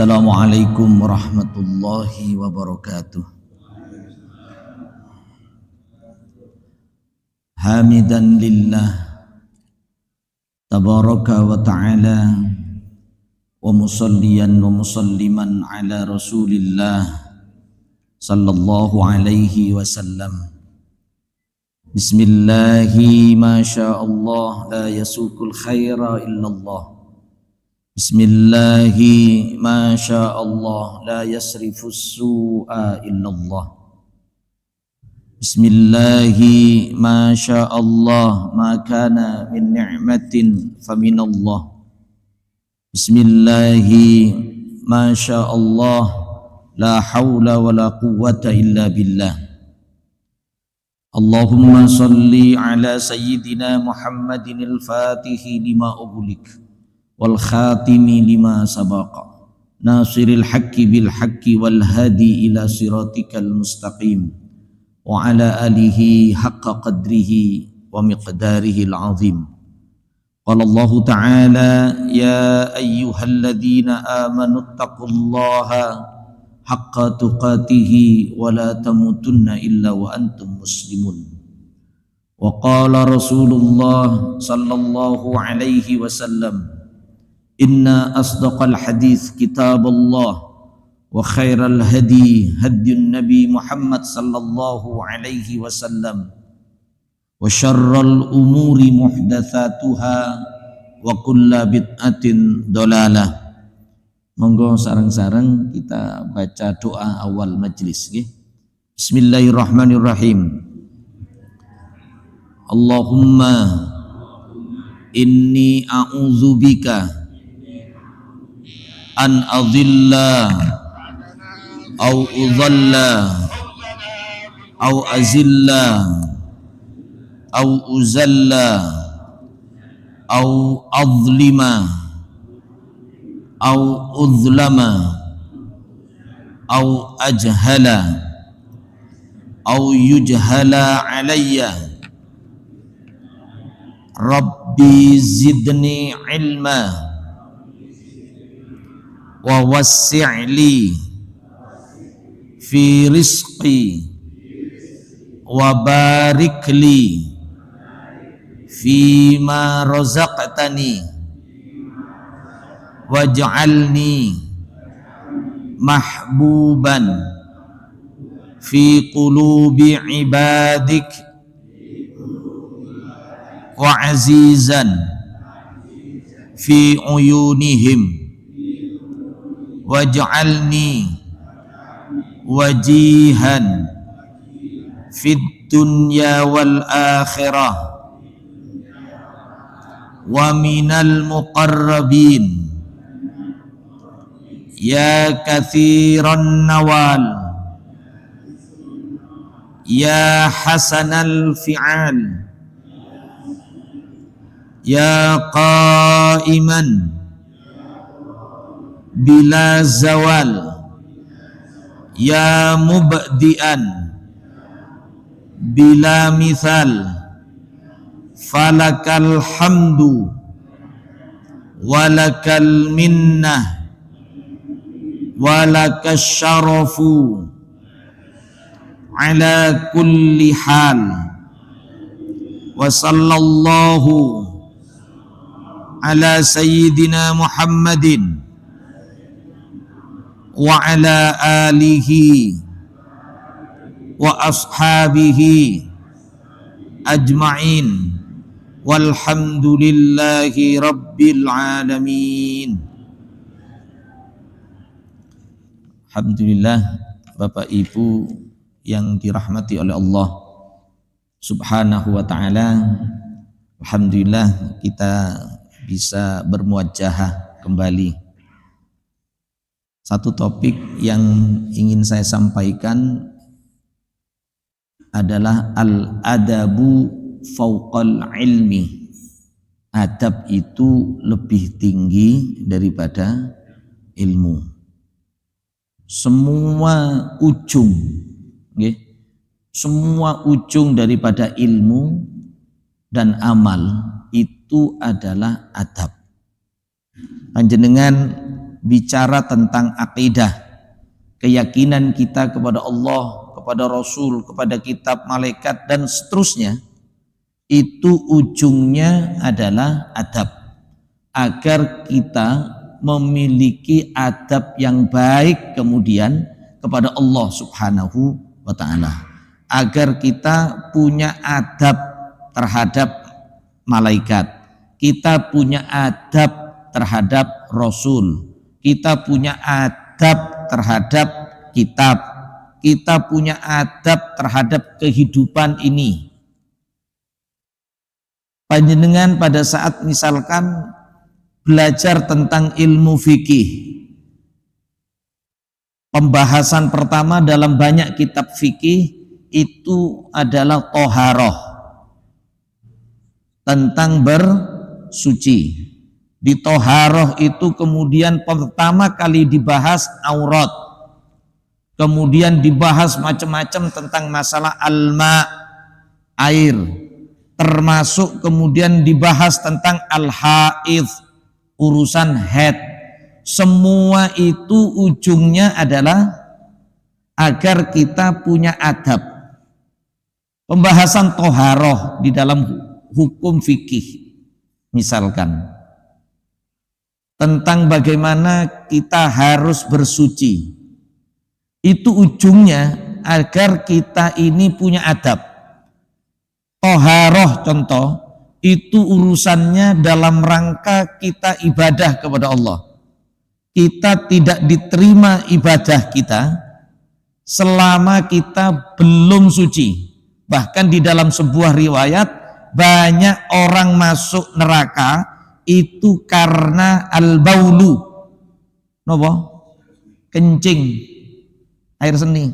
Assalamualaikum warahmatullahi wabarakatuh. Hamidan lillah tabaraka wa ta'ala wa musalliyan wa musalliman ala rasulillah sallallahu alaihi wasallam. Bismillahi ma sya'allah la yasukul khaira illallah. Bismillahi ma sya'allah la yasrifus su'a illallah. Bismillahi ma sya'allah ma kana min ni'matin faminallah. Bismillahi ma sya'allah la hawla wa la quwwata illa billah. Allahumma salli ala sayyidina Muhammadin al-fatihi lima ughliq wal khatimi lima sabaqa nasiril haqqi bil haqqi wal hadi ila siratikal mustaqim wa ala alihi haqqa qadrihi wa miqdarihi al-azim. Qala Allah ta'ala ya ayyuhalladzina amanu taqullaha haqqa tuqatihi wa la tamutunna illa wa antum muslimun. Wa qala Rasulullah sallallahu alaihi wasallam inna asdaqal hadith kitabullah wa khairal hadi hadiyun nabi Muhammad sallallahu alaihi wasallam wa syarral umuri muhdatsatuha wa kulla bid'atin dolalah. Monggo sareng-sareng kita baca doa awal majelis nggih. Bismillahirrahmanirrahim. Allahumma inni a'udzubika an adilla au udhalla au azilla au uzalla au adlima au udlama au ajhala au yujhala alayya. Rabbi zidni ilma wa wassi'li fi rizqi wa barik li fi ma razaqtani waj'alni mahbuban fi qulubi ibadik wa azizan fi uyunihim waj'alni wajihan fid dunya wal akhirah wa minal muqarrabin ya kathiran nawal ya hasanal fi'al ya qa'iman bila zawal ya mubdi'an bila mithal falakal hamdu walakal minnah walakas syarafu ala kulli hal wa sallallahu ala sayyidina Muhammadin wa ala alihi wa ashabihi ajma'in walhamdulillahi rabbil alamin. Alhamdulillah, Bapak Ibu yang dirahmati oleh Allah Subhanahu wa ta'ala. Alhamdulillah kita bisa bermuajahah kembali. Satu topik yang ingin saya sampaikan adalah al-adabu fauqal ilmi. Adab itu lebih tinggi daripada ilmu. Semua ujung, okay? Semua ujung daripada ilmu dan amal itu adalah adab. Panjenengan bicara tentang akidah, keyakinan kita kepada Allah, kepada Rasul, kepada kitab, malaikat dan seterusnya, itu ujungnya adalah adab, agar kita memiliki adab yang baik kemudian kepada Allah Subhanahu wa ta'ala, agar kita punya adab terhadap malaikat, kita punya adab terhadap Rasul, kita punya adab terhadap kitab, kita punya adab terhadap kehidupan ini. Panjenengan pada saat misalkan belajar tentang ilmu fikih, pembahasan pertama dalam banyak kitab fikih itu adalah toharoh, tentang bersuci. Di toharoh itu kemudian pertama kali dibahas aurat, kemudian dibahas macam-macam tentang masalah alma, air, termasuk kemudian dibahas tentang al-haid, urusan haid. Semua itu ujungnya adalah agar kita punya adab. Pembahasan toharoh di dalam hukum fikih misalkan tentang bagaimana kita harus bersuci, itu ujungnya agar kita ini punya adab. Toharoh contoh, itu urusannya dalam rangka kita ibadah kepada Allah. Kita tidak diterima ibadah kita selama kita belum suci. Bahkan di dalam sebuah riwayat, banyak orang masuk neraka itu karena al-baulu. Napa? Kencing, air seni.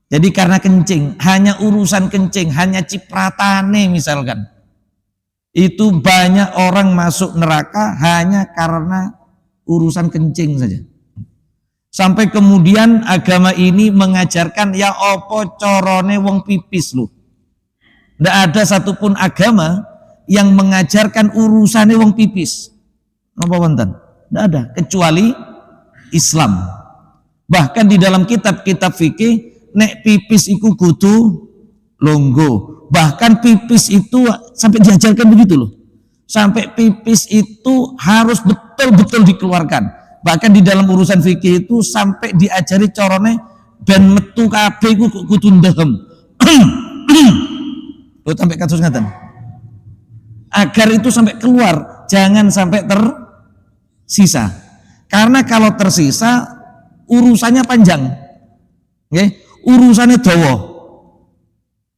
Jadi karena kencing, hanya urusan kencing, hanya cipratane misalkan. Itu banyak orang masuk neraka hanya karena urusan kencing saja. Sampai kemudian agama ini mengajarkan ya opo corone wong pipis loh. Tidak ada satupun agama yang mengajarkan urusannya wong pipis. Napa wonten? Tidak ada, kecuali Islam. Bahkan di dalam kitab-kitab fikih, nek pipis iku kudu longgo. Bahkan pipis itu sampai diajarkan begitu loh. Sampai pipis itu harus betul-betul dikeluarkan. Bahkan di dalam urusan fikih itu sampai diajari corone ben metu kabeh iku kudu ndehem. Loh sampai kasus ngaten. Agar itu sampai keluar, jangan sampai tersisa. Karena kalau tersisa urusannya panjang. Nggih. Urusannya dawa,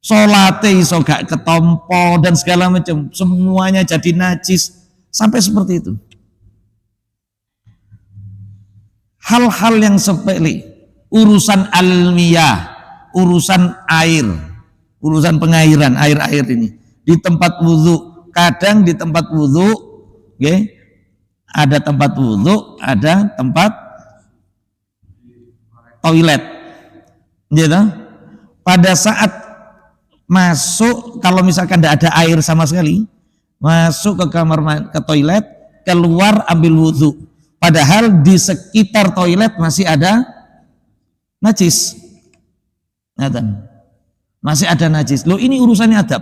salate iso gak ketompo dan segala macam, semuanya jadi najis sampai seperti itu. Hal-hal yang sepele, urusan almiyah, urusan air, urusan pengairan, air-air ini di tempat wudhu, kadang di tempat wudhu, okay, ada tempat wudhu, ada tempat toilet. Gitu. Pada saat masuk, kalau misalkan tidak ada air sama sekali, masuk ke kamar, ke toilet, keluar ambil wudhu. Padahal di sekitar toilet masih ada najis. Masih ada najis. Loh ini urusannya adab.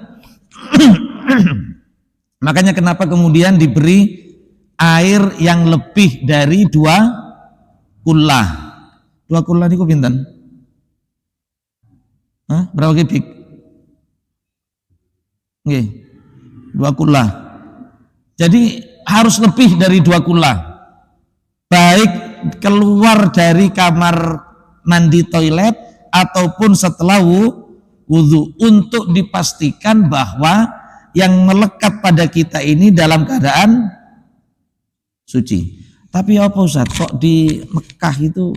Makanya kenapa kemudian diberi air yang lebih dari 2 kullah. 2 kullah niku pinten? Berapa kubik? Nggih. 2 kullah. Jadi harus lebih dari 2 kullah. Baik keluar dari kamar mandi toilet ataupun setelah wudhu, untuk dipastikan bahwa yang melekat pada kita ini dalam keadaan suci. Tapi apa Ustaz, kok di Mekah itu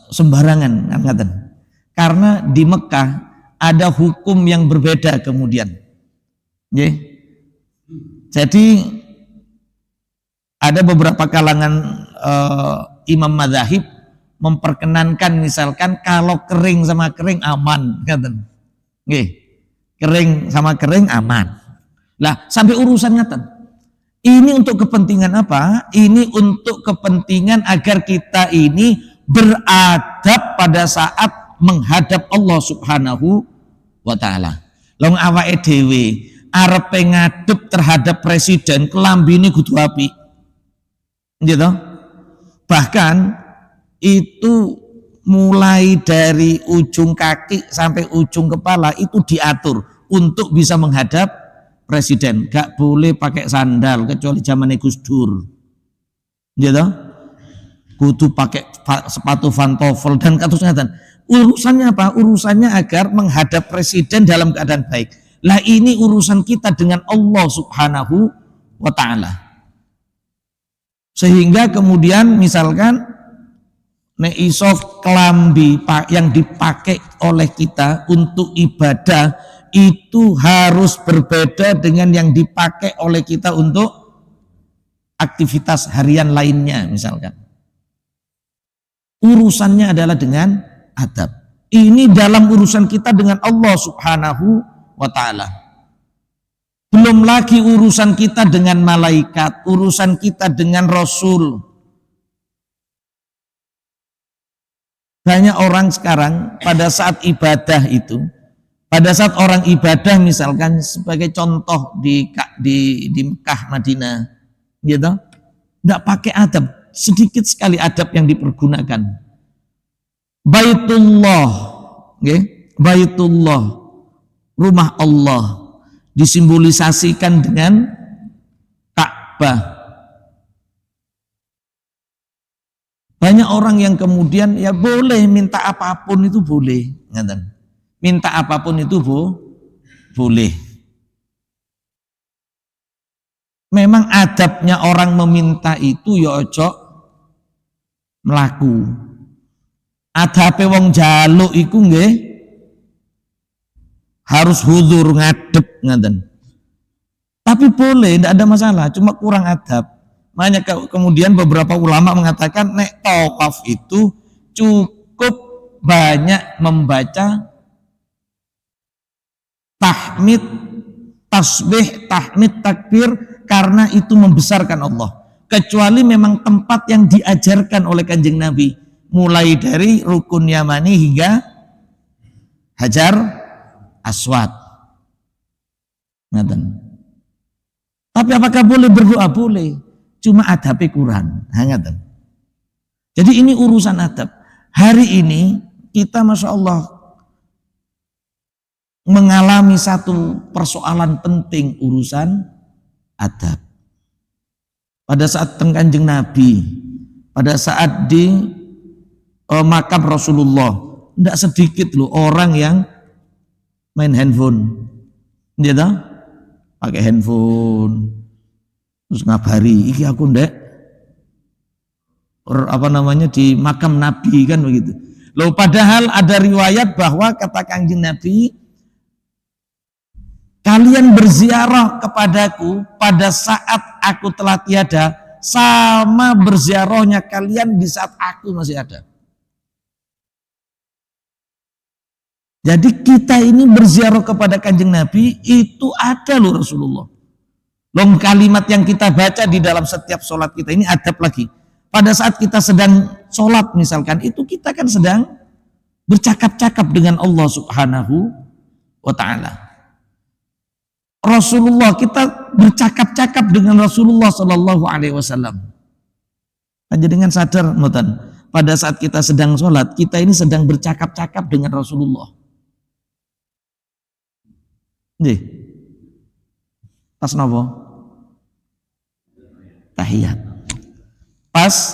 sembarangan kan? Karena di Mekah ada hukum yang berbeda kemudian. Jadi ada beberapa kalangan imam madzhab memperkenankan misalkan kalau kering sama kering aman, ngaten. Nggih. Kering sama kering aman. Lah sampai urusan ngaten. Ini untuk kepentingan apa? Ini untuk kepentingan agar kita ini beradab pada saat menghadap Allah Subhanahu wa taala. Long awake dhewe arepe ngadep terhadap presiden kelambine kudu apik. Gitu. Bahkan itu mulai dari ujung kaki sampai ujung kepala itu diatur untuk bisa menghadap presiden. Gak boleh pakai sandal kecuali zaman Gus Dur. Gitu. Kudu pakai sepatu pantofel dan katusnya. Urusannya apa? Urusannya agar menghadap presiden dalam keadaan baik. Lah ini urusan kita dengan Allah Subhanahu wa taala. Sehingga kemudian misalkan nek iso kelambi yang dipakai oleh kita untuk ibadah itu harus berbeda dengan yang dipakai oleh kita untuk aktivitas harian lainnya misalkan. Urusannya adalah dengan adab. Ini dalam urusan kita dengan Allah Subhanahu wa taala. Belum lagi urusan kita dengan malaikat, urusan kita dengan Rasul. Banyak orang sekarang pada saat ibadah itu, pada saat orang ibadah misalkan sebagai contoh di Mekah, Madinah, gitu, nggak pakai adab, sedikit sekali adab yang dipergunakan. Baitullah, okay? Baitullah, rumah Allah, disimbolisasikan dengan Ka'bah. Banyak orang yang kemudian ya boleh minta apapun itu boleh, minta apapun itu boleh. Memang adabnya orang meminta itu ya ojo melaku. Adabe wong jaluk iku nggih harus hudur ngadep ngaten. Tapi boleh, tidak ada masalah, cuma kurang adab. Makanya kemudian beberapa ulama mengatakan nek tawaf itu cukup banyak membaca tahmid, tasbih, tahmid, takbir karena itu membesarkan Allah. Kecuali memang tempat yang diajarkan oleh Kanjeng Nabi, mulai dari rukun Yamani hingga Hajar Aswad. Ngaten. Tapi apakah boleh berdoa? Boleh. Cuma adabnya kurang. Ngaten. Jadi ini urusan adab. Hari ini kita Masya Allah mengalami satu persoalan penting urusan adab. Pada saat Kanjeng Nabi, pada saat di makam Rasulullah, tidak sedikit loh orang yang main handphone, gitu, pakai handphone, terus ngabari, iki aku ndek, di makam Nabi kan begitu. Loh padahal ada riwayat bahwa kata Kanjeng Nabi, kalian berziarah kepadaku pada saat aku telah tiada, sama berziarahnya kalian di saat aku masih ada. Jadi kita ini berziarah kepada Kanjeng Nabi itu ada loh Rasulullah. Long kalimat yang kita baca di dalam setiap sholat kita ini adab lagi. Pada saat kita sedang sholat misalkan, itu kita kan sedang bercakap-cakap dengan Allah Subhanahu wa ta'ala. Rasulullah, kita bercakap-cakap dengan Rasulullah Sallallahu Alaihi Wasallam. Hanya dengan sadar, pada saat kita sedang sholat, kita ini sedang bercakap-cakap dengan Rasulullah. Nih, pas nopo? Tahiyat. Pas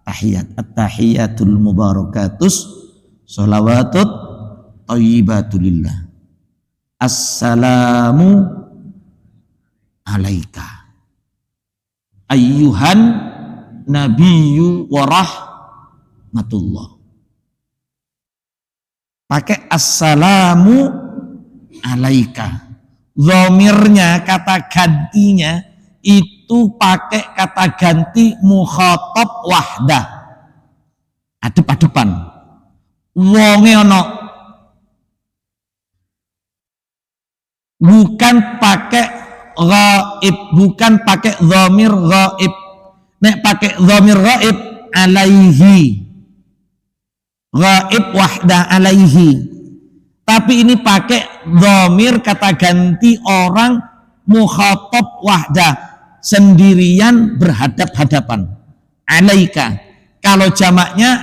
tahiyat. At-tahiyatul mubarakatus sholawatut thayyibatulillah. Assalamu alaika ayyuhan nabiyyu wa rahmatullah. Pakai assalamu alaika. Dhamirnya, kata gantinya itu pakai kata ganti mukhatab wahdah. Adep-adepan. Wonge ono. Bukan pakai ghaib, bukan pakai dhamir ghaib. Nek pakai dhamir ghaib alaihi, ghaib wahdah alaihi. Tapi ini pakai dhamir kata ganti orang mukhatab wahdah, sendirian berhadap-hadapan. Alaika. Kalau jamaknya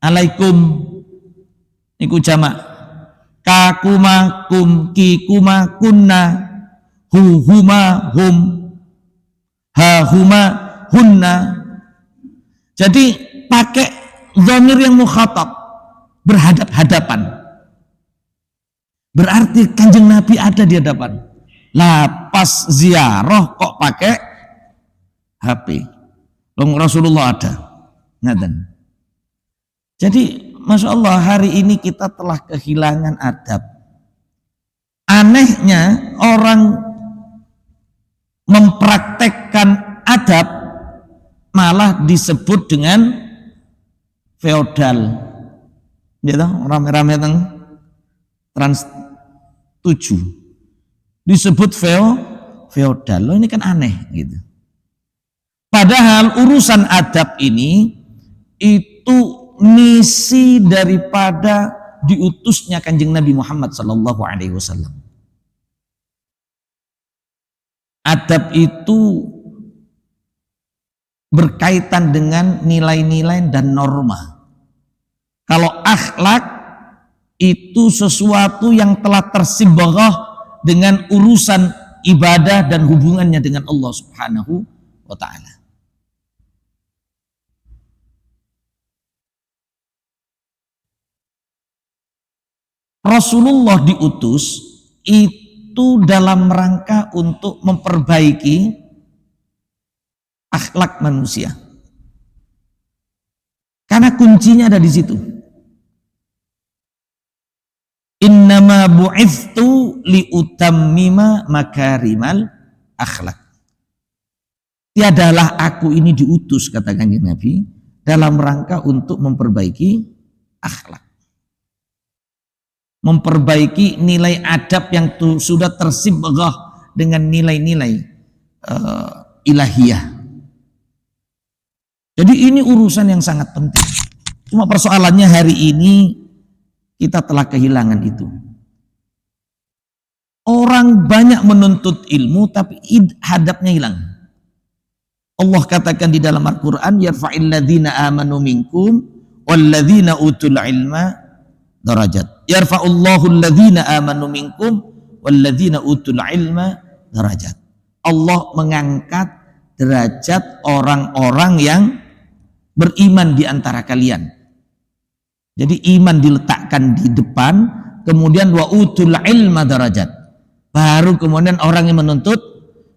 alaikum. Iku jamak. Kakuma kum, kikuma kunna, huhuma hum, hahuma hunna. Jadi pakai dhamir yang mukhatab, berhadap-hadapan. Berarti Kanjeng Nabi ada di hadapan. Lah pas ziarah kok pakai HP. Rasulullah ada. Ngaten. Jadi Masya Allah, hari ini kita telah kehilangan adab. Anehnya orang mempraktekkan adab malah disebut dengan feodal. Gitu, rame-rame teng Trans 7 disebut feodal. Loh, ini kan aneh gitu. Padahal urusan adab ini itu misi daripada diutusnya Kanjeng Nabi Muhammad sallallahu alaihi wasallam. Adab itu berkaitan dengan nilai-nilai dan norma. Kalau akhlak itu sesuatu yang telah tersibghah dengan urusan ibadah dan hubungannya dengan Allah Subhanahu wa ta'ala. Rasulullah diutus itu dalam rangka untuk memperbaiki akhlak manusia. Karena kuncinya ada di situ. Innama bu'ithtu liutammima makarimal akhlak. Tiadalah aku ini diutus, kata Kanjeng Nabi, dalam rangka untuk memperbaiki akhlak. Memperbaiki nilai adab yang sudah tersibghah dengan nilai-nilai ilahiyah. Jadi ini urusan yang sangat penting. Cuma persoalannya hari ini kita telah kehilangan itu. Orang banyak menuntut ilmu tapi hadapnya hilang. Allah katakan di dalam Al-Quran, yarfa'il ladzina amanu minkum walladzina utul ilma darajat. Yarfa'ullahu alladzina amanu minkum walladzina utul ilma darajat. Allah mengangkat derajat orang-orang yang beriman di antara kalian. Jadi iman diletakkan di depan, kemudian wa utul ilma darajat. Baru kemudian orang yang menuntut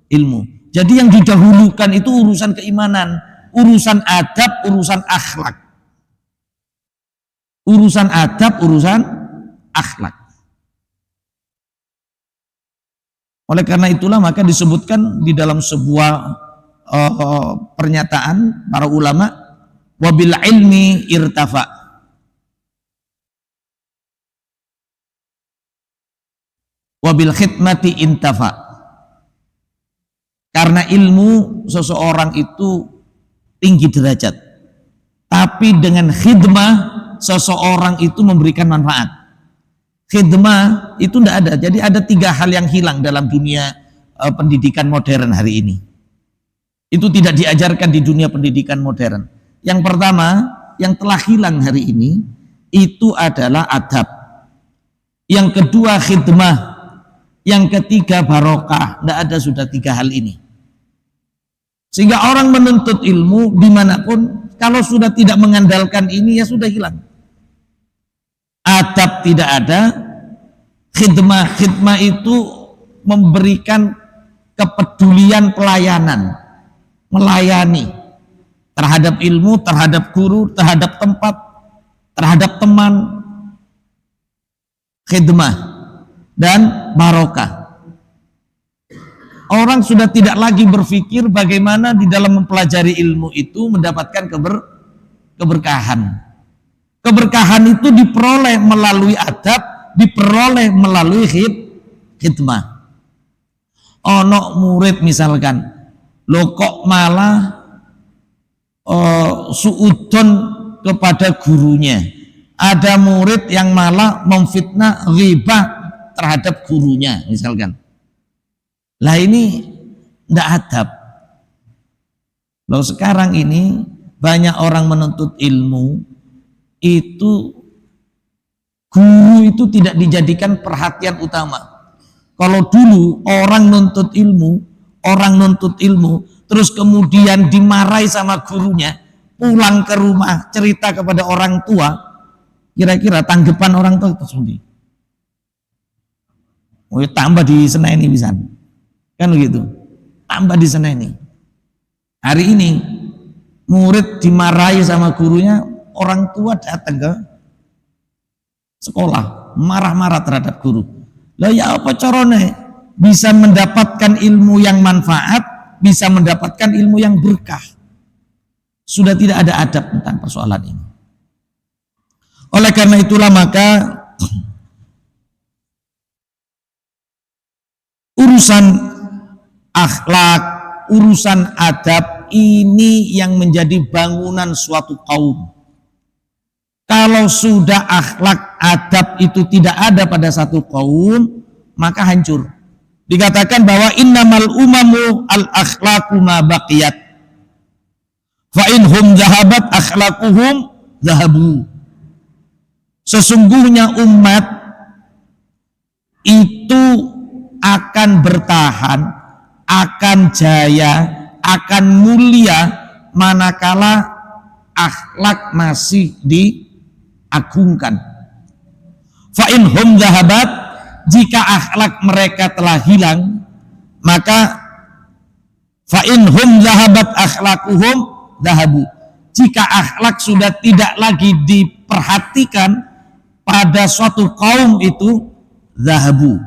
ilmu. Jadi yang didahulukan itu urusan keimanan, urusan adab, urusan akhlak. Urusan adab, urusan akhlak. Oleh karena itulah maka disebutkan di dalam sebuah pernyataan para ulama, wabil ilmi irtafa. Wabil khidmati intafa. Karena ilmu seseorang itu tinggi derajat. Tapi dengan khidmah seseorang itu memberikan manfaat. Khidmah itu tidak ada. Jadi ada 3 hal yang hilang dalam dunia pendidikan modern hari ini. Itu tidak diajarkan di dunia pendidikan modern. Yang pertama, yang telah hilang hari ini itu adalah adab. Yang kedua khidmah. Yang ketiga barokah. Tidak ada sudah 3 hal ini. Sehingga orang menuntut ilmu dimanapun, kalau sudah tidak mengandalkan ini ya sudah hilang. Adab tidak ada. Khidmah. Khidmah itu memberikan kepedulian pelayanan. Melayani. Terhadap ilmu, terhadap guru, terhadap tempat, terhadap teman. Khidmah. Dan barokah. Orang sudah tidak lagi berpikir bagaimana di dalam mempelajari ilmu itu mendapatkan keberkahan. Keberkahan itu diperoleh melalui adab, diperoleh melalui khidmah. Ono murid misalkan, lo kok malah suudon kepada gurunya. Ada murid yang malah memfitnah ghibah terhadap gurunya misalkan. Lah ini tidak adab. Loh sekarang ini banyak orang menuntut ilmu itu guru itu tidak dijadikan perhatian utama. Kalau dulu orang nuntut ilmu, terus kemudian dimarahi sama gurunya, pulang ke rumah cerita kepada orang tua, kira-kira tanggapan orang tua itu seperti, oh tambah di seneni bisa, kan begitu, tambah di seneni. Hari ini murid dimarahi sama gurunya, orang tua datang ke sekolah marah-marah terhadap guru. Lah ya apa caranya bisa mendapatkan ilmu yang manfaat, bisa mendapatkan ilmu yang berkah. Sudah tidak ada adab tentang persoalan ini. Oleh karena itulah maka urusan akhlak, urusan adab ini yang menjadi bangunan suatu kaum. Kalau sudah akhlak adab itu tidak ada pada satu kaum, maka hancur. Dikatakan bahwa innamal umamu al akhlaqu ma baqiyat. Fa inhum zahabat akhlaquhum zahabu. Sesungguhnya umat itu akan bertahan, akan jaya, akan mulia manakala akhlak masih diagungkan. Fa inhum zahabat, jika akhlak mereka telah hilang, maka fa inhum zahabat akhlaquhum zahabu. Jika akhlak sudah tidak lagi diperhatikan pada suatu kaum itu, zahabu,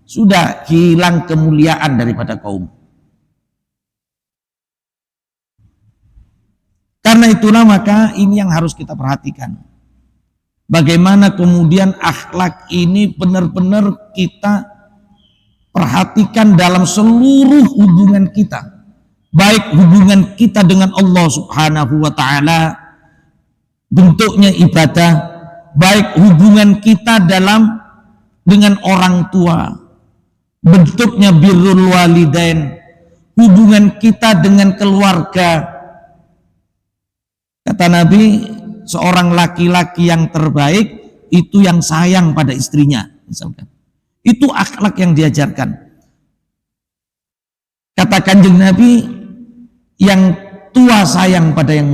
sudah hilang kemuliaan daripada kaum. Karena itulah maka ini yang harus kita perhatikan. Bagaimana kemudian akhlak ini benar-benar kita perhatikan dalam seluruh hubungan kita. Baik hubungan kita dengan Allah Subhanahu wa ta'ala, bentuknya ibadah, baik hubungan kita dengan orang tua, bentuknya birrul walidain, hubungan kita dengan keluarga. Kata Nabi, seorang laki-laki yang terbaik itu yang sayang pada istrinya, misalkan. Itu akhlak yang diajarkan. Kata Kanjeng Nabi, yang tua sayang pada yang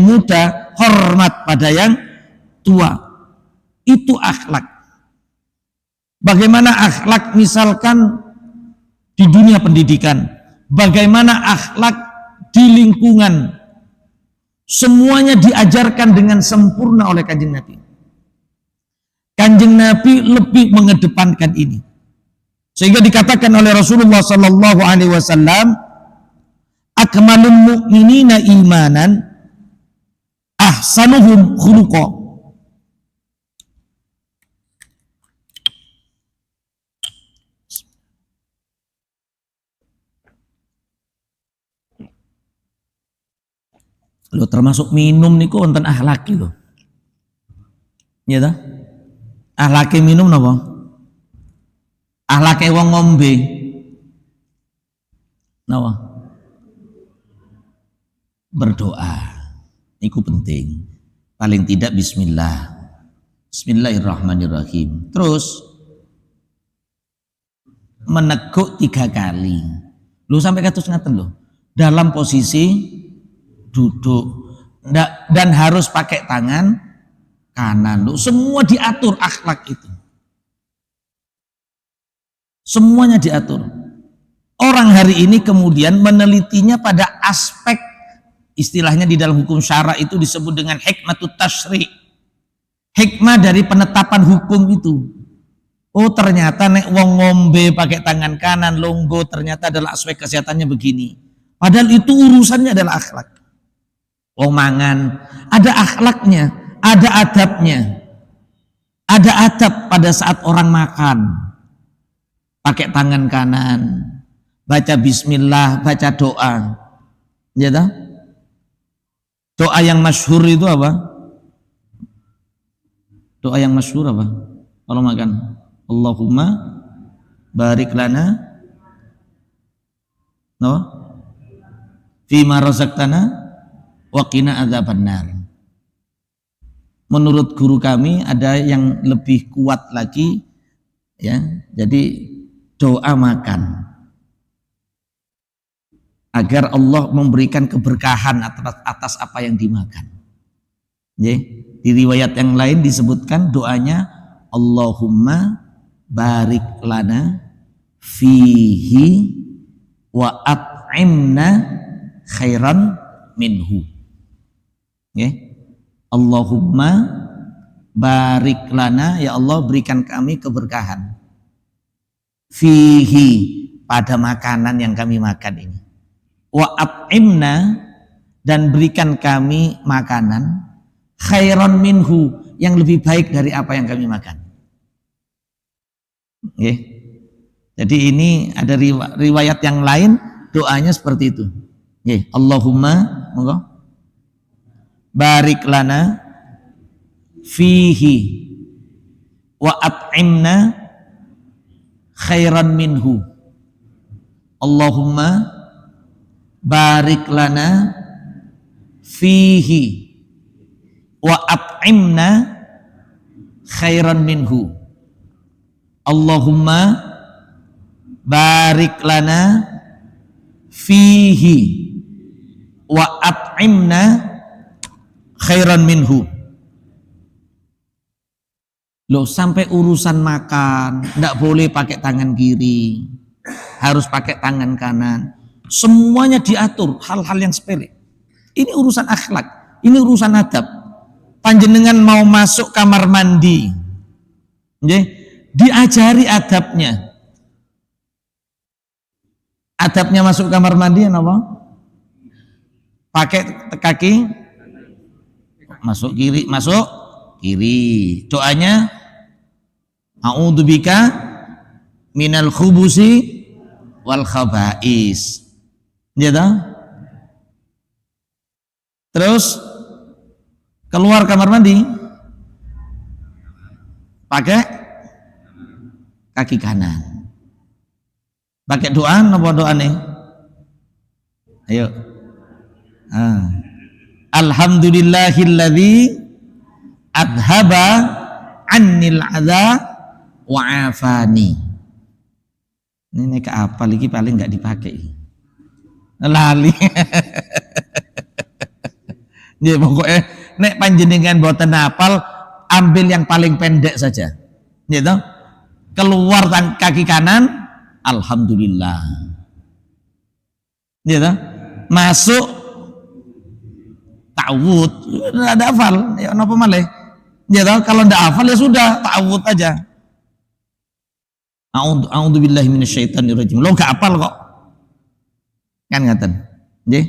muda hormat pada yang tua. Itu akhlak. Bagaimana akhlak misalkan di dunia pendidikan, bagaimana akhlak di lingkungan, semuanya diajarkan dengan sempurna oleh Kanjeng Nabi. Kanjeng Nabi lebih mengedepankan ini, sehingga dikatakan oleh Rasulullah Sallallahu Alaihi Wasallam, akmalul mu'minina imanan ahsanuhum khuluqa. Lo termasuk minum niku wonten akhlaki lo. Ya ta? Akhlake minum napa? Akhlake wong ngombe. Napa? Berdoa. Niku penting. Paling tidak bismillah. Bismillahirrahmanirrahim. Terus meneguk 3 kali. Lo sampai kados ngaten lo. Dalam posisi duduk dan harus pakai tangan kanan. Semua diatur akhlak itu. Semuanya diatur. Orang hari ini kemudian menelitinya pada aspek, istilahnya di dalam hukum syara itu disebut dengan hikmatut tasyri'. Hikmah dari penetapan hukum itu. Oh ternyata nek wong ngombe pakai tangan kanan longgo, ternyata adalah aspek kesehatannya begini. Padahal itu urusannya adalah akhlak. Wong mangan, ada akhlaknya, ada adabnya. Ada adab pada saat orang makan. pakai tangan kanan, baca bismillah, baca doa. Ya toh? Doa yang masyhur itu apa? Doa yang masyhur apa? Kalau makan, Allahumma barik lana no? Fima razaqtana wa qina adzabannar. Menurut guru kami ada yang lebih kuat lagi, ya. Jadi doa makan agar Allah memberikan keberkahan atas apa yang dimakan. Ya. Di riwayat yang lain disebutkan doanya Allahumma barik lana fihi wa at'imna khairan minhu. Ya. Allahumma barik lana, ya Allah berikan kami keberkahan fihi, pada makanan yang kami makan ini, wa at'imna, dan berikan kami makanan khairan minhu, yang lebih baik dari apa yang kami makan. Okay. Jadi ini ada riwayat yang lain doanya seperti itu. Okay. Allahumma monggo barik lana fihi wa at'imna khairan minhu. Allahumma barik lana fihi wa at'imna khairan minhu. Allahumma barik lana fihi wa at'imna khairan minhu. Loh, sampai urusan makan tidak boleh pakai tangan kiri, harus pakai tangan kanan. Semuanya diatur, hal-hal yang sepele. Ini urusan akhlak, ini urusan adab. Panjenengan mau masuk kamar mandi, diajari adabnya. Adabnya masuk kamar mandi apa? Pakai kaki masuk kiri, masuk kiri. Doanya a'udzubika minal khubusi wal khaba'is. Ya toh? Terus keluar kamar mandi pakai kaki kanan. Pakai doa apa doa nih? Ayo. Alhamdulillahilladzi adhaba annil adza wa afani. Ini ke apa lagi paling nggak dipakai. Lali. Ya pokoknya nek panjenengan boten hafal, ambil yang paling pendek saja. Gitu. Keluar kaki kanan, alhamdulillah. Gitu. Masuk ta'awud, enggak ada hafal, ya napa malih. Gitu. Kalau enggak hafal ya sudah, ta'awud aja. A'udzubillahi minasyaitonirrajim. Lo enggak hafal kok. Kan ngaten. Nggih.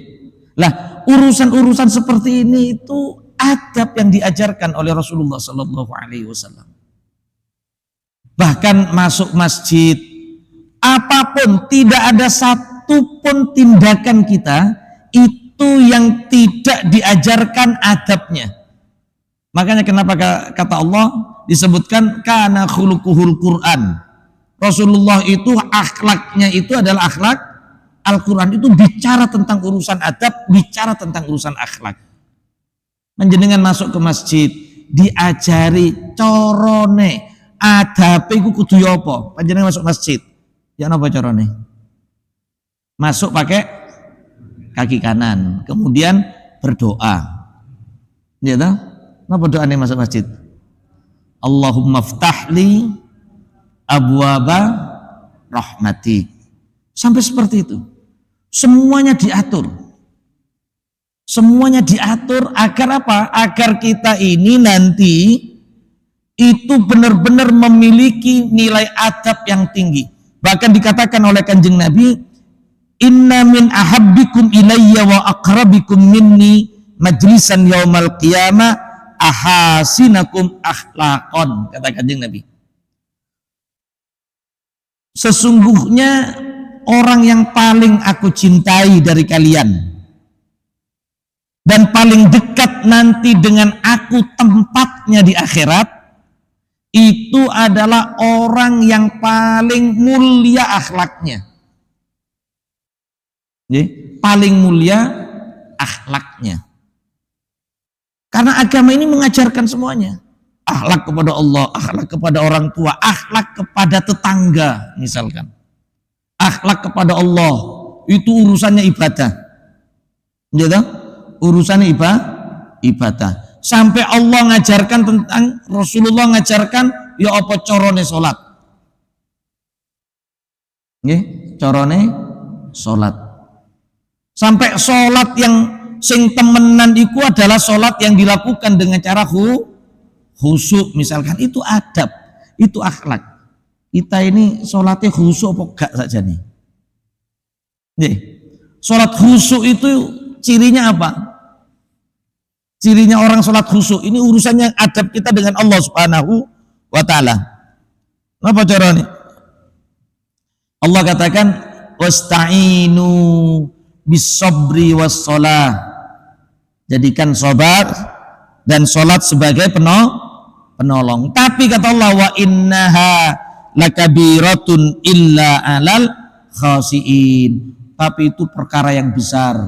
Lah, urusan-urusan seperti ini itu adab yang diajarkan oleh Rasulullah sallallahu alaihi wasallam. Bahkan masuk masjid, apapun, tidak ada satu pun tindakan kita itu yang tidak diajarkan adabnya. Makanya kenapa kata Allah disebutkan kana khuluquhul Quran. Rasulullah itu akhlaknya itu adalah akhlak Al-Quran, itu bicara tentang urusan adab, bicara tentang urusan akhlak. Menjenengan masuk ke masjid, diajari corone, adabe iku kudu apa? Panjenengan masuk masjid, ya napa corone? Masuk pakai kaki kanan, kemudian berdoa. Ya toh? Napa doane masuk masjid? Allahumma ftahli abwaba rahmatik. Sampai seperti itu. Semuanya diatur. Semuanya diatur agar apa? Agar kita ini nanti itu benar-benar memiliki nilai adab yang tinggi. Bahkan dikatakan oleh Kanjeng Nabi, inna min ahabbikum ilayya wa aqrabikum minni majlisan yaumal qiyamah ahasinakum akhlaqan, kata Kanjeng Nabi. sesungguhnya orang yang paling aku cintai dari kalian dan paling dekat nanti dengan aku tempatnya di akhirat, itu adalah orang yang paling mulia akhlaknya. Paling mulia akhlaknya. Karena agama ini mengajarkan semuanya. Akhlak kepada Allah, akhlak kepada orang tua, akhlak kepada tetangga misalkan. Akhlak kepada Allah, itu urusannya ibadah. Gitu? Urusannya ibadah. Sampai Allah ngajarkan tentang, Rasulullah ngajarkan, ya apa corone sholat. Corone sholat. Sampai sholat yang sing temenan itu adalah sholat yang dilakukan dengan cara khusyuk misalkan, itu adab, itu akhlak. Kita ini sholatnya khusyuk apa enggak saja nih? Sholat khusyuk itu cirinya apa? Cirinya orang sholat khusyuk ini urusannya adab kita dengan Allah Subhanahu wa ta'ala. Apa caranya? Allah katakan wasta'inu bis-sabri was-shalah. Jadikan sabar dan sholat sebagai penolong. Tapi kata Allah, wa innaha lakabiratun illa alal khasiin. Tapi itu perkara yang besar,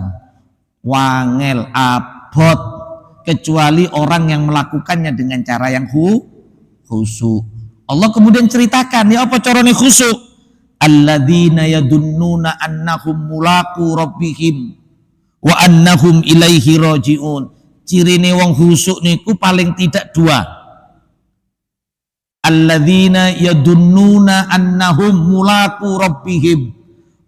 wangel, abot, kecuali orang yang melakukannya dengan cara yang khusyuk. Allah kemudian ceritakan, ya apa carane khusyuk? Alladzina yadunnuna annahum mulaqu rabbihim wa annahum ilaihi rajiun. Cirine wong khusyuk niku paling tidak dua. Alladzina yadunnuna annahum mulaqu rabbihim.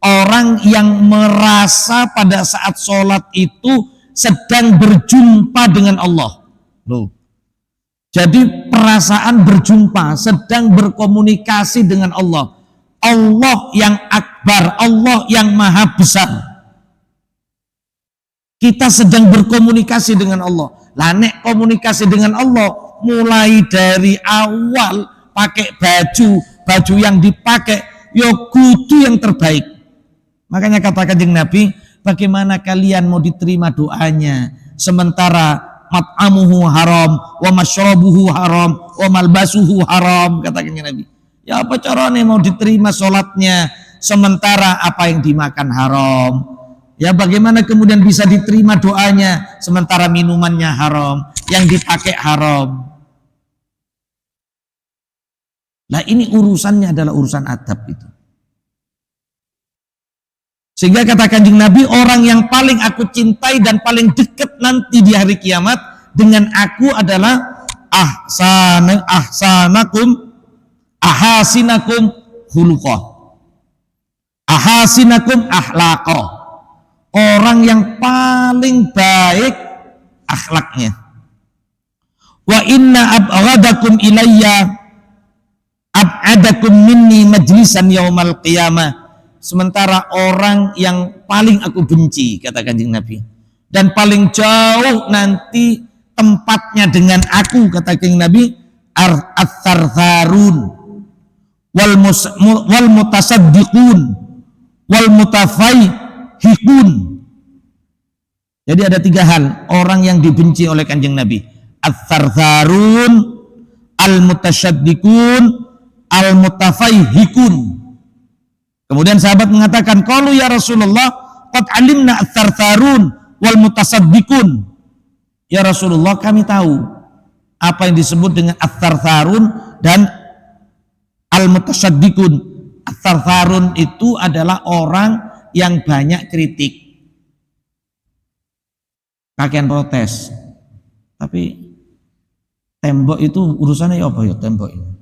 Orang yang merasa pada saat sholat itu sedang berjumpa dengan Allah. Loh. Jadi perasaan berjumpa, sedang berkomunikasi dengan Allah. Allah yang akbar, Allah yang maha besar. Kita sedang berkomunikasi dengan Allah. Lah nek komunikasi dengan Allah mulai dari awal pakai baju yang dipakai yo kudu yang terbaik. Makanya kata Kanjeng Nabi, bagaimana kalian mau diterima doanya sementara mat'amuhu haram, wa masyrabuhu haram, wa malbasuhu haram, kata Kanjeng Nabi. Ya apa caranya mau diterima sholatnya sementara apa yang dimakan haram? Ya bagaimana kemudian bisa diterima doanya sementara minumannya haram, yang dipakai haram? Nah ini urusannya adalah urusan adab itu. Sehingga kata Kanjeng Nabi, orang yang paling aku cintai dan paling dekat nanti di hari kiamat dengan aku adalah ahasinakum khuluqah, ahasinakum akhlaqah. Orang yang paling baik akhlaknya. Wa inna abghadakum ilayya ab'adakum minni majlisan yaumal qiyamah. Sementara orang yang paling aku benci, kata Kanjeng Nabi, dan paling jauh nanti tempatnya dengan aku, kata Kanjeng Nabi, ats-tsartsarun wal mutasaddiqun wal mutafaihikun. Jadi ada tiga hal orang yang dibenci oleh Kanjeng Nabi: ats-tsartsarun, al mutasaddiqun, al mutafaihikun. Kemudian sahabat mengatakan, qalu ya Rasulullah, qad alimna ats-tsartsarun wal mutasaddiqun. Ya Rasulullah, kami tahu apa yang disebut dengan ats-tsartsarun dan al-mutasaddiqun. Ats-tsartsarun itu adalah orang yang banyak kritik, kakean protes. Tapi tembok itu urusannya apa ya tembok itu?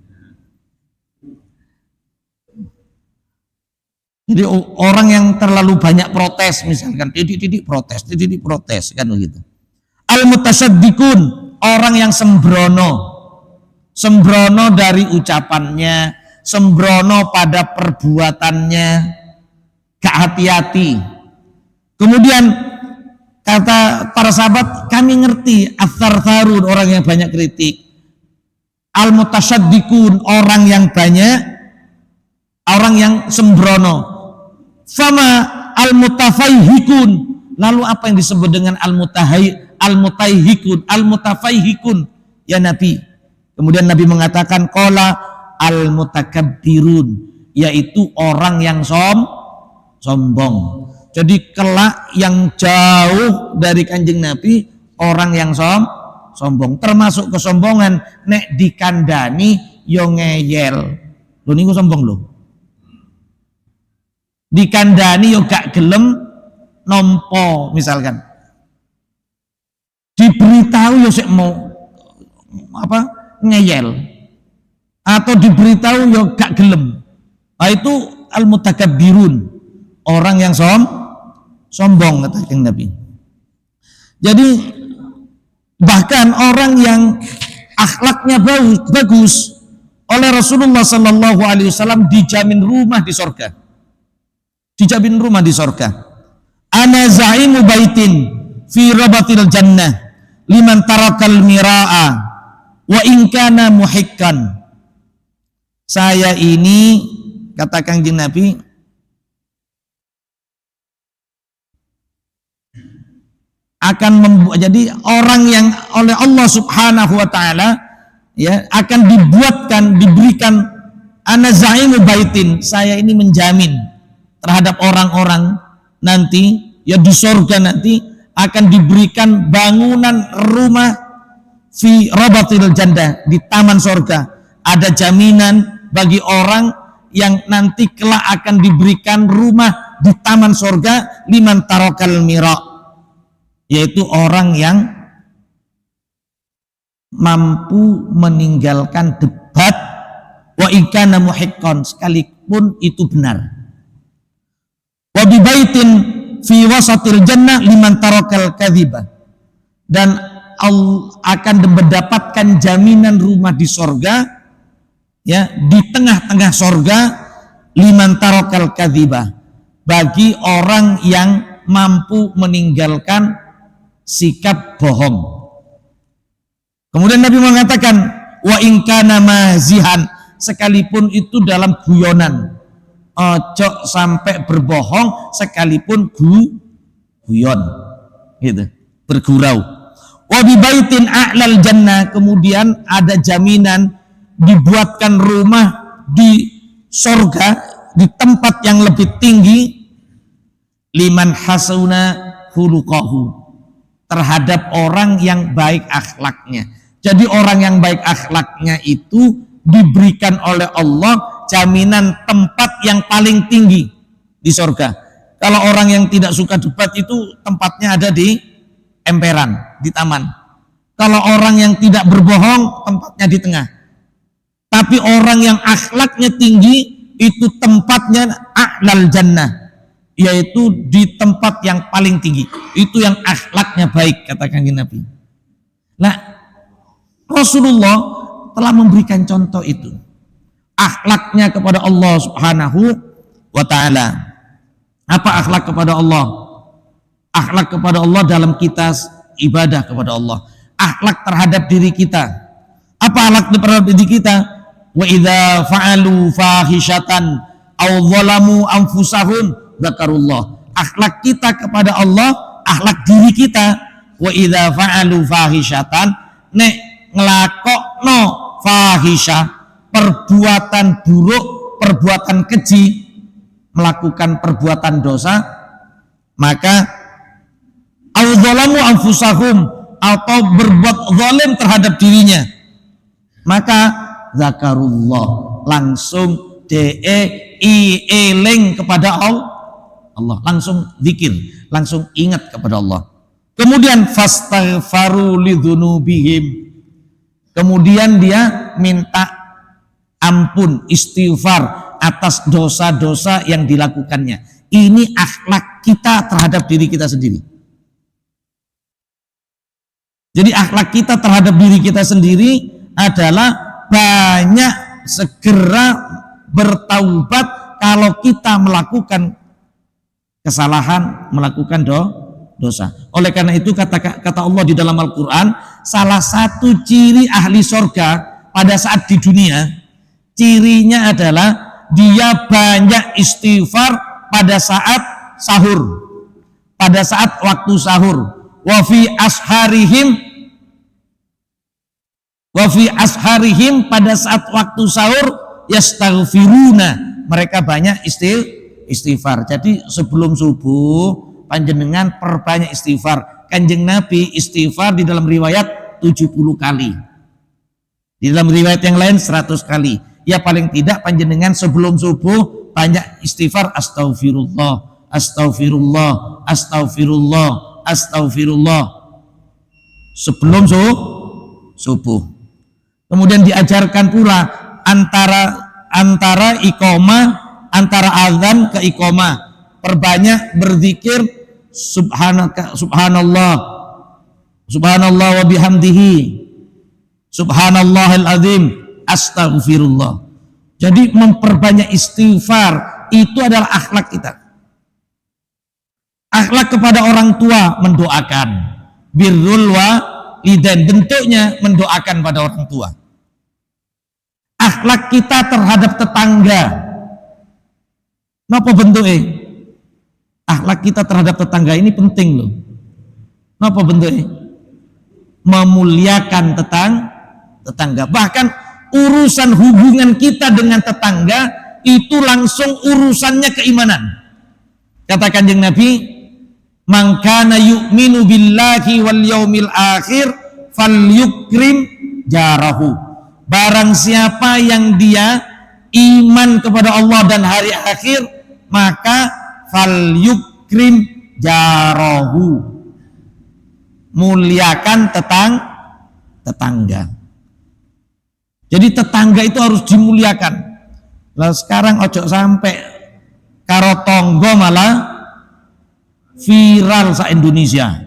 Jadi orang yang terlalu banyak protes misalkan, titik protes kan begitu. Al-mutasaddiqun, orang yang sembrono dari ucapannya, sembrono pada perbuatannya, gak hati-hati. Kemudian kata para sahabat, kami ngerti ats-tsartsarun, orang yang banyak kritik. Al-mutasaddiqun, orang yang banyak orang yang sembrono. Fama al-mutafaihikun, lalu apa yang disebut dengan al-mutaihikun, al-mutafaihikun ya Nabi? Kemudian Nabi mengatakan qala al-mutakabbirun, yaitu orang yang sombong. Jadi kelak yang jauh dari Kanjeng Nabi orang yang sombong, termasuk kesombongan nek dikandani yo ngeyel. Lho niku sombong lho. Dikandani yo gak gelem nompo misalkan. Diberitahu yo sik mau ngeyel. Atau diberitahu yo gak gelem. Nah, itu al-mutakabbirun, orang yang sombong kata Kanjeng Nabi. Jadi bahkan orang yang akhlaknya bagus oleh Rasulullah Sallallahu Alaihi Wasallam dijamin rumah di sorga, dijamin rumah di sorga. Ana zaimu baitin fi rabatil jannah liman tarakal mira'a wa in kana muhikkan. Saya ini, kata Kanjeng Nabi, akan membuat, jadi orang yang oleh Allah Subhanahu wa taala ya akan diberikan ana zaimu baitin, saya ini menjamin terhadap orang-orang nanti ya di surga nanti akan diberikan bangunan rumah fi rabatil jannah, di taman surga. Ada jaminan bagi orang yang nanti kelak akan diberikan rumah di taman surga liman tarakal mira', yaitu orang yang mampu meninggalkan debat wa ikana muhiqqan, sekalipun itu benar. Wa bi baitin fi wasatil jannah liman tarakal kadhiba, dan akan mendapatkan jaminan rumah di sorga ya di tengah-tengah sorga liman tarakal kadhiba, bagi orang yang mampu meninggalkan sikap bohong. Kemudian Nabi mengatakan wa in kana mazihan, sekalipun itu dalam guyonan, ojo sampai berbohong sekalipun guyon gitu, bergurau. Wa bi baitin a'lal jannah, kemudian ada jaminan dibuatkan rumah di surga di tempat yang lebih tinggi liman hasuna khuluqahu, terhadap orang yang baik akhlaknya. Jadi orang yang baik akhlaknya itu diberikan oleh Allah jaminan tempat yang paling tinggi di surga. Kalau orang yang tidak suka debat itu tempatnya ada di emperan, di taman. Kalau orang yang tidak berbohong tempatnya di tengah. Tapi orang yang akhlaknya tinggi itu tempatnya a'lal jannah, yaitu di tempat yang paling tinggi. Itu yang akhlaknya baik, katakan Nabi. Nah, Rasulullah telah memberikan contoh itu. Akhlaknya kepada Allah Subhanahu wa ta'ala. Apa akhlak kepada Allah? Akhlak kepada Allah dalam kita ibadah kepada Allah. Akhlak terhadap diri kita. Apa akhlak terhadap diri kita? Wa idza fa'alu fahishatan aw zalamu anfusahum dzakarullah. Akhlak kita kepada Allah, akhlak diri kita. Wa idza fa'alu fahishatan, nek nglakokno fahisha, perbuatan buruk, perbuatan keji, melakukan perbuatan dosa, maka aw zalamu anfusahum, atau berbuat zalim terhadap dirinya, maka zakarullah, langsung eling kepada Allah, langsung zikir, langsung ingat kepada Allah. Kemudian fastaghfaru lidzunubihim, kemudian dia minta ampun, istighfar atas dosa-dosa yang dilakukannya. Ini akhlak kita terhadap diri kita sendiri. Jadi akhlak kita terhadap diri kita sendiri adalah banyak segera bertaubat kalau kita melakukan kesalahan, melakukan dosa. Oleh karena itu kata Allah di dalam Al-Quran, salah satu ciri ahli surga pada saat di dunia, cirinya adalah dia banyak istighfar pada saat sahur, pada saat waktu sahur. Wa fi asharihim pada saat waktu sahur yastaghfiruna, mereka banyak istighfar. Jadi sebelum subuh panjenengan perbanyak istighfar. Kanjeng Nabi istighfar di dalam riwayat 70 kali, di dalam riwayat yang lain 100 kali. Ya paling tidak panjenengan sebelum subuh banyak istighfar, astagfirullah, astagfirullah, astagfirullah, astagfirullah sebelum subuh. Kemudian diajarkan pula antara iqamah, antara azan ke iqamah, perbanyak berzikir subhanallah, subhanallah wa bihamdihi, subhanallahil azim, astagfirullah. Jadi memperbanyak istighfar itu adalah akhlak kita. Akhlak kepada orang tua, mendoakan. Birrul walidain, bentuknya mendoakan pada orang tua. Akhlak kita terhadap tetangga, napa bentuknya? Akhlak kita terhadap tetangga ini penting loh. Napa bentuknya? Memuliakan tetangga. Bahkan urusan hubungan kita dengan tetangga itu langsung urusannya keimanan. Kata Kanjeng Nabi, man kana yu'minu billahi wal yaumil akhir falyukrim jarahu. Barang siapa yang dia iman kepada Allah dan hari akhir, maka falyukrim jarahu, muliakan tetangga. Jadi tetangga itu harus dimuliakan. Lah sekarang ojo sampai karo tonggo malah viral sa Indonesia.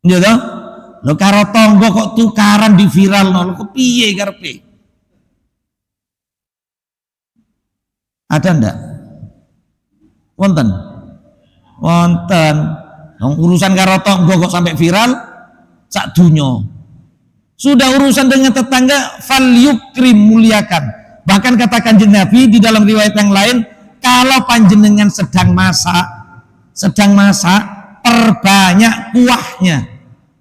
Iya toh? Lo karo tonggo kok tukaran di viral no, lo kepiye karepe? Ada ndak? Wonten. Urusan karo tonggo kok sampai viral sak dunyo. Sudah urusan dengan tetangga, falyukrim, muliakan. Bahkan kata Kanjeng Nabi di dalam riwayat yang lain, kalau panjenengan sedang masak, perbanyak kuahnya.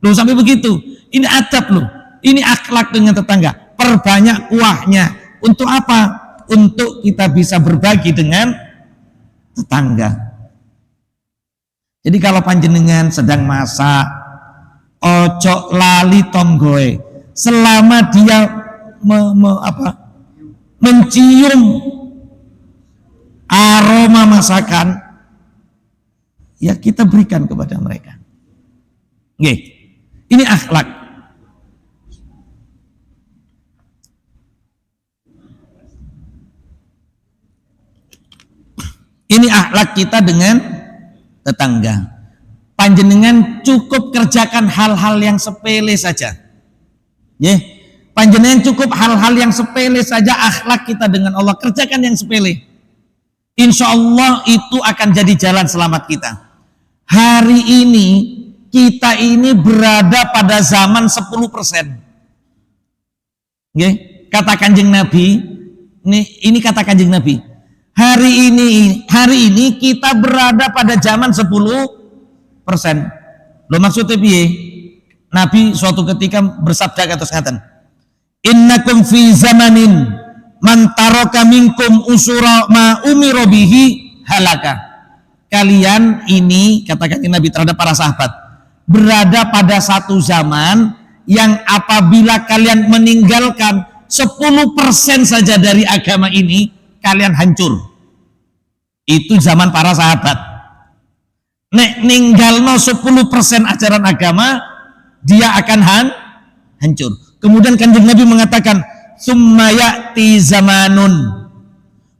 Loh sampai begitu. Ini adab loh. Ini akhlak dengan tetangga. Perbanyak kuahnya. Untuk apa? Untuk kita bisa berbagi dengan tetangga. Jadi kalau panjenengan sedang masak, ojo lali tonggoe. Selama dia mencium aroma masakan, ya kita berikan kepada mereka. Oke, ini akhlak. Ini akhlak kita dengan tetangga. Panjenengan cukup kerjakan hal-hal yang sepele saja. Ya, panjenengan cukup hal-hal yang sepele saja, akhlak kita dengan Allah, kerjakan yang sepele. Insya Allah itu akan jadi jalan selamat kita. Hari ini kita ini berada pada zaman 10%. Ya, kata Kanjeng Nabi, ini kata Kanjeng Nabi. Hari ini kita berada pada zaman 10%. Lo maksudnya piye? Nabi suatu ketika bersabda kados ngaten, innakum fi zamanin man taraka minkum usura ma umira bihi halaka. Kalian ini, kata Nabi terhadap para sahabat, berada pada satu zaman yang apabila kalian meninggalkan 10% saja dari agama ini, kalian hancur. Itu zaman para sahabat. Nek ninggalno 10% ajaran agama, dia akan hancur. Kemudian Kanjeng Nabi mengatakan, summa ya'ti zamanun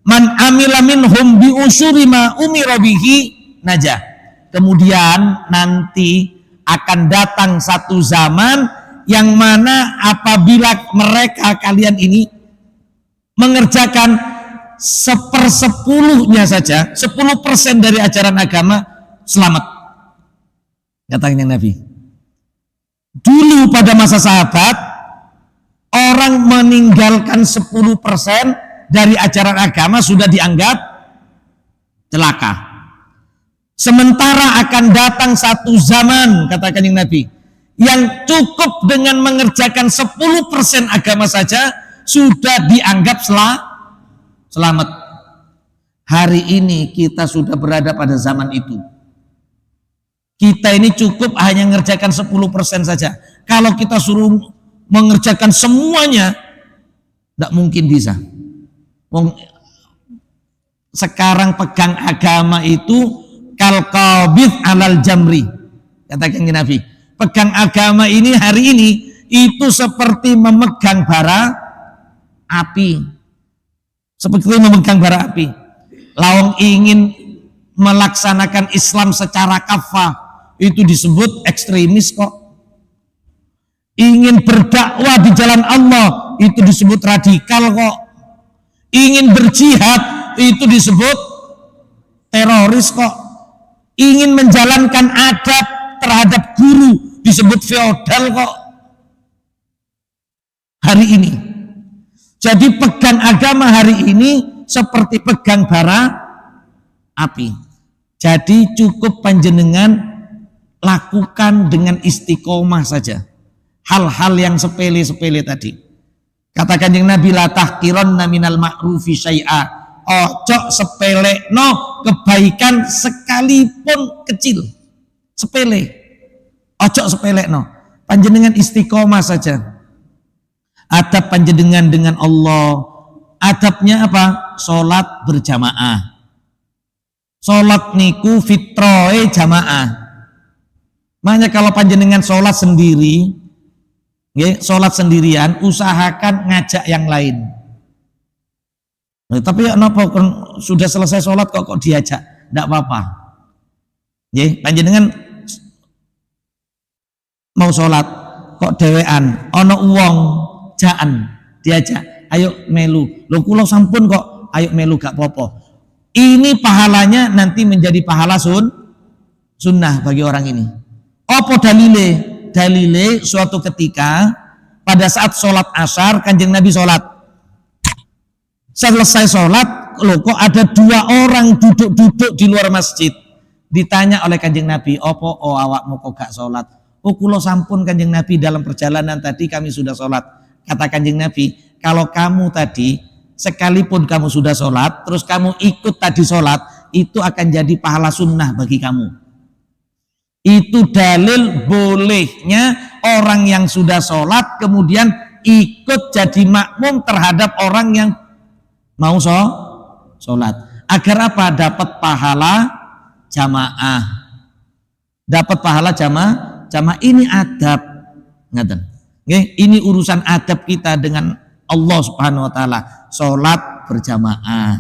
man amila minhum bi usuri ma umira bihi najah. Kemudian nanti akan datang satu zaman yang mana apabila mereka kalian ini mengerjakan 1/10 saja, 10% dari ajaran agama, selamat. Katanya Nabi. Dulu pada masa sahabat, orang meninggalkan 10%, dari ajaran agama sudah dianggap celaka. Sementara akan datang satu zaman, kata Kanjeng Nabi, yang cukup dengan mengerjakan 10% agama saja sudah dianggap selamat. Hari ini kita sudah berada pada zaman itu. Kita ini cukup hanya mengerjakan 10% saja. Kalau kita suruh mengerjakan semuanya, tidak mungkin bisa. Sekarang pegang agama itu kalqabid alal jamri, katakan Nabi. Pegang agama ini hari ini itu seperti memegang bara api. Seperti memegang bara api. Lawang ingin melaksanakan Islam secara kafah, itu disebut ekstremis kok. Ingin berdakwah di jalan Allah, itu disebut radikal kok. Ingin berjihad, itu disebut teroris kok. Ingin menjalankan adab terhadap guru, disebut feodal kok. Hari ini. Jadi pegang agama hari ini seperti pegang bara api. Jadi cukup panjenengan lakukan dengan istiqomah saja. Hal-hal yang sepele-sepele tadi. Katakan yang Nabi, la tahqiranna minal ma'rufi syai'a. Ojo sepele no kebaikan sekalipun kecil. Sepele. Ojo sepele no. Panjenengan istiqomah saja. Adab panjenengan dengan Allah. Adabnya apa? Salat berjamaah. Salat niku fitroe jamaah. Makanya kalau panjenengan salat sendiri, salat sendirian, usahakan ngajak yang lain. Nah, tapi kenapa sudah selesai salat kok diajak? Tidak apa-apa. Panjenengan mau salat kok dewean, ono uang jaan diajak, ayo melu. Lho kula sampun kok, ayo melu gak apa-apa. Ini pahalanya nanti menjadi pahala sunnah bagi orang ini. Apa dalile? Dalile suatu ketika pada saat sholat asar Kanjeng Nabi sholat. Selesai sholat, loh kok ada dua orang duduk-duduk di luar masjid. Ditanya oleh Kanjeng Nabi, opo awakmu kok gak sholat? Oh kulo sampun Kanjeng Nabi, dalam perjalanan tadi kami sudah sholat. Kata Kanjeng Nabi, kalau kamu tadi sekalipun kamu sudah sholat, terus kamu ikut tadi sholat, itu akan jadi pahala sunnah bagi kamu. Itu dalil bolehnya orang yang sudah sholat kemudian ikut jadi makmum terhadap orang yang mau sholat. Agar apa? Dapat pahala jamaah. Dapat pahala jamaah. Ini adab. Ini urusan adab kita dengan Allah Subhanahu wa taala. Salat berjamaah.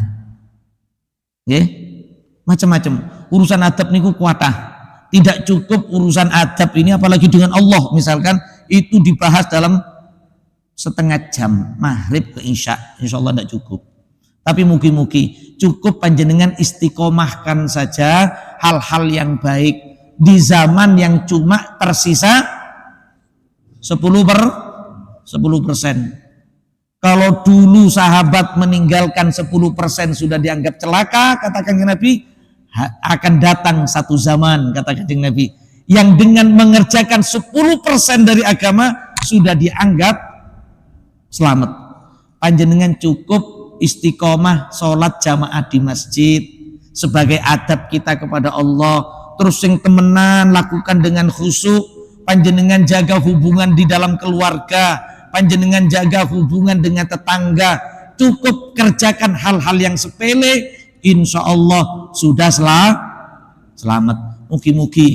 Macam-macam. Urusan adab niku kuatah. Tidak cukup urusan adab ini apalagi dengan Allah misalkan itu dibahas dalam setengah jam maghrib ke isya. Insyaallah tidak cukup. Tapi mugi-mugi cukup panjenengan istiqomahkan saja hal-hal yang baik di zaman yang cuma tersisa 10%. Kalau dulu sahabat meninggalkan 10% sudah dianggap celaka, katakan Nabi, akan datang satu zaman, kata Kanjeng Nabi, yang dengan mengerjakan 10% dari agama sudah dianggap selamat. Panjenengan cukup istiqomah sholat jamaah di masjid sebagai adab kita kepada Allah. Terus yang temenan lakukan dengan khusyuk. Panjenengan jaga hubungan di dalam keluarga, panjenengan jaga hubungan dengan tetangga. Cukup kerjakan hal-hal yang sepele, insya Allah sudah selamat. Mugi-mugi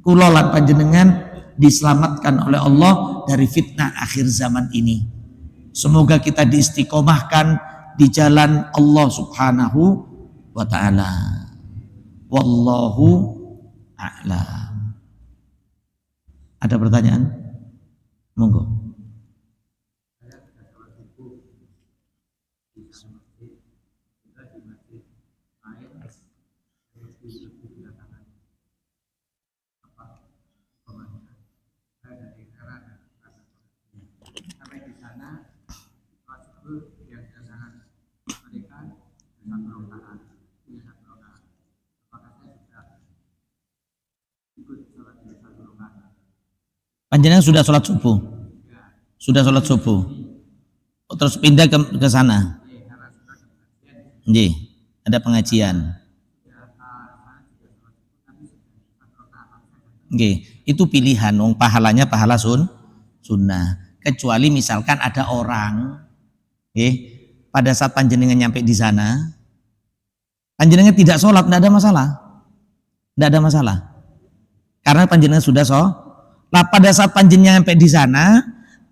kula lan panjenengan diselamatkan oleh Allah dari fitnah akhir zaman ini. Semoga kita diistiqomahkan di jalan Allah Subhanahu wa ta'ala. Wallahu a'lam. Ada pertanyaan? Monggo. Panjenengan sudah sholat subuh? Sudah sholat subuh. Terus pindah ke sana. Nggih, ada pengajian. Nggih, itu pilihan, pahalanya pahala sunnah. Kecuali misalkan ada orang, pada saat panjenengan nyampe di sana, panjenengan tidak sholat, tidak ada masalah. Tidak ada masalah. Karena panjenengan sudah sholat. Nah, pada saat panjenengan nyampe di sana,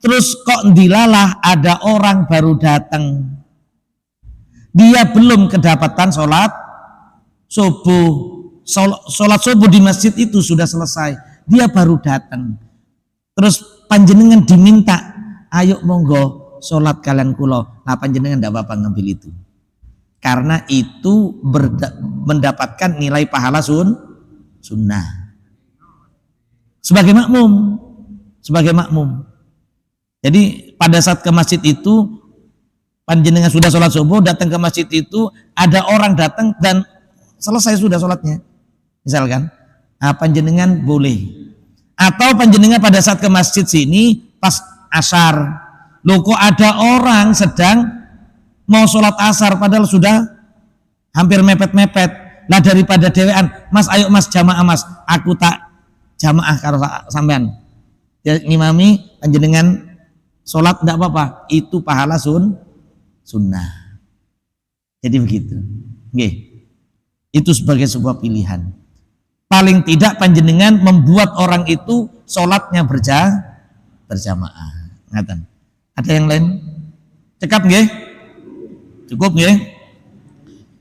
terus kok dilalah ada orang baru datang. Dia belum kedapatan sholat subuh. Sholat subuh di masjid itu sudah selesai. Dia baru datang. Terus panjenengan diminta, ayo monggo sholat kalian kulo. Nah, panjenengan tidak apa-apa ngambil itu. Karena itu mendapatkan nilai pahala sunnah. Sebagai makmum. Jadi pada saat ke masjid itu, panjenengan sudah sholat subuh, datang ke masjid itu, ada orang datang dan selesai sudah sholatnya. Misalkan, panjenengan boleh. Atau panjenengan pada saat ke masjid sini, pas asar, loh kok ada orang sedang mau sholat asar, padahal sudah hampir mepet-mepet. Lah daripada dewean, mas ayo mas jamaah mas, aku tak jamaah karo sampean. Ya ngimami panjenengan sholat tidak apa-apa, itu pahala sunnah. Jadi begitu. Nggih. Itu sebagai sebuah pilihan. Paling tidak panjenengan membuat orang itu sholatnya berjamaah. Ngaten. Ada yang lain? Cekap nggih? Cukup nggih?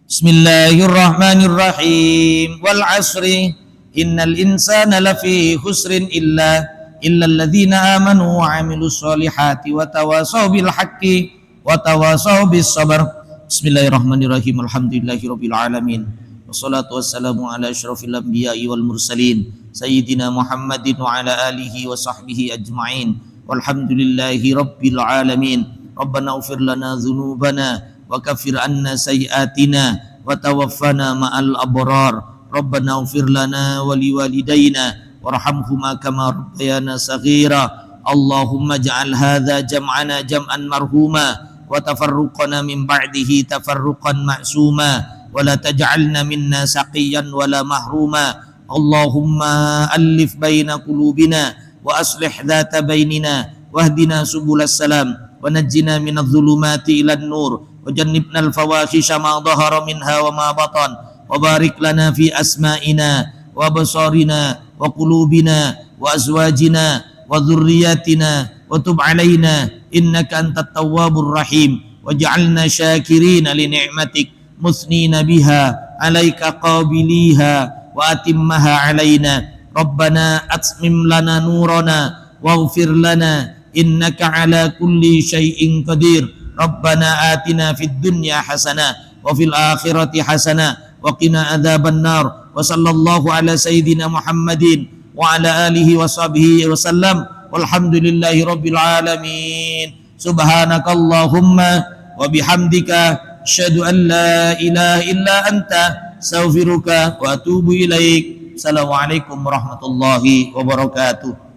Bismillahirrahmanirrahim. Wal 'asri innal insana lafi khusrin illa alladzina amanu wa 'amilus solihati wa tawasaw bil haqqi wa tawasaw bis sabr. Bismillahirrahmanirrahim. Alhamdulillahirabbil alamin. Wassalatu wassalamu ala asyrafil anbiya'i wal mursalin sayyidina Muhammadin wa ala alihi wa sahbihi ajma'in. Walhamdulillahi rabbil alamin. Rabbana ighfir lana dzunubana wa kaffir 'anna sayyi'atina wa tawaffana ma'al abrar. Rabbana ighfir lana wa liwalidayna warhamhuma kama rabbayana saghira. Allahumma ij'al hadza jam'ana jam'an marhuma wa tafarruqana min ba'dihi tafarruqan ma'suma wa la taj'alna minna saqiyan wa la mahruma. Allahumma alif baina qulubina wa aslih dhata bainina wahdina subulas salam wa najjina minadh dhulumati ilan nur wa jannibna al fawahisha ma dhahara minha wa ma batan wa barik lana fi asma'ina wa basarina wa qulubina wa azwajina wa dhurriyyatina wa tub alaina innaka antat tawwabur rahim waj'alna syakirina li ni'matik musnina biha alaika qabiliha wa atimmaha alaina. Rabbana atmim lana nurana waghfir lana innaka ala kulli syai'in qadir. Rabbana atina fid dunya hasanah wa fil akhirati hasanah wa qina adzaban nar. Wa sallallahu ala sayyidina Muhammadin wa ala alihi wa sahbihi wa sallam. Walhamdulillahi rabbil alamin. Subhanakallahumma wa bihamdika asyhadu an la ilaha illa anta astaghfiruka wa atubu ilaik. Assalamualaikum warahmatullahi wabarakatuh.